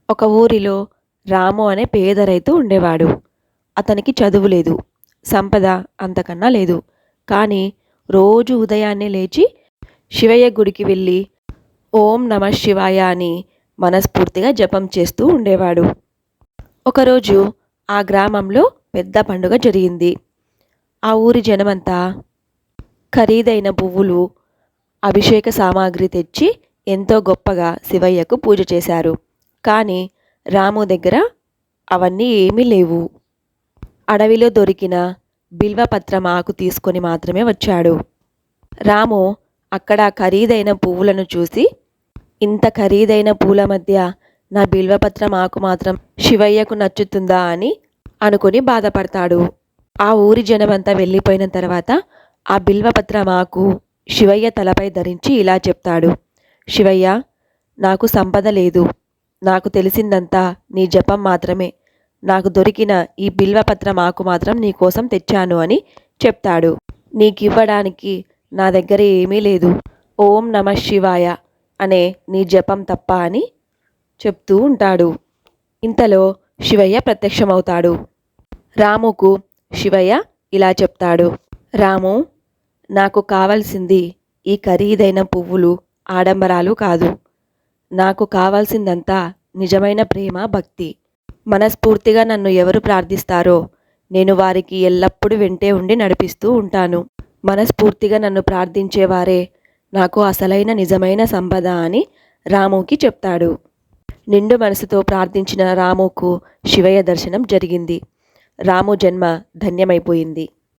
ఒక ఊరిలో రాము అనే పేద రైతు ఉండేవాడు. అతనికి చదువు లేదు, సంపద అంతకన్నా లేదు. కానీ రోజు ఉదయాన్నే లేచి శివయ్య గుడికి వెళ్ళి ఓం నమః శివాయ అని మనస్ఫూర్తిగా జపం చేస్తూ ఉండేవాడు. ఒకరోజు ఆ గ్రామంలో పెద్ద పండుగ జరిగింది. ఆ ఊరి జనమంతా ఖరీదైన పువ్వులు, అభిషేక సామాగ్రి తెచ్చి ఎంతో గొప్పగా శివయ్యకు పూజ చేశారు. కానీ రాము దగ్గర అవన్నీ ఏమీ లేవు. అడవిలో దొరికిన బిల్వపత్రం ఆకు తీసుకొని మాత్రమే వచ్చాడు. రాము అక్కడ ఖరీదైన పువ్వులను చూసి, ఇంత ఖరీదైన పూల మధ్య నా బిల్వపత్రం ఆకు మాత్రం శివయ్యకు నచ్చుతుందా అని అనుకుని బాధపడతాడు. ఆ ఊరి జనమంతా వెళ్ళిపోయిన తర్వాత ఆ బిల్వపత్రం ఆకు శివయ్య తలపై ధరించి ఇలా చెప్తాడు: శివయ్య, నాకు సంపద లేదు, నాకు తెలిసిందంతా నీ జపం మాత్రమే. నాకు దొరికిన ఈ బిల్వపత్రం ఆకు మాత్రం నీ కోసం తెచ్చాను అని చెప్తాడు. నీకివ్వడానికి నా దగ్గర ఏమీ లేదు, ఓం నమః శివాయ అనే నీ జపం తప్ప అని చెప్తూ ఉంటాడు. ఇంతలో శివయ్య ప్రత్యక్షమవుతాడు. రాముకు శివయ్య ఇలా చెప్తాడు: రాము, నాకు కావలసింది ఈ ఖరీదైన పువ్వులు, ఆడంబరాలు కాదు. నాకు కావాల్సిందంతా నిజమైన ప్రేమ, భక్తి. మనస్ఫూర్తిగా నన్ను ఎవరు ప్రార్థిస్తారో నేను వారికి ఎల్లప్పుడూ వెంటే ఉండి నడిపిస్తూ ఉంటాను. మనస్ఫూర్తిగా నన్ను ప్రార్థించేవారే నాకు అసలైన నిజమైన సంపద అని రాముకి చెప్తాడు. నిండు మనసుతో ప్రార్థించిన రాముకు శివయ్య దర్శనం జరిగింది. రాము జన్మ ధన్యమైపోయింది.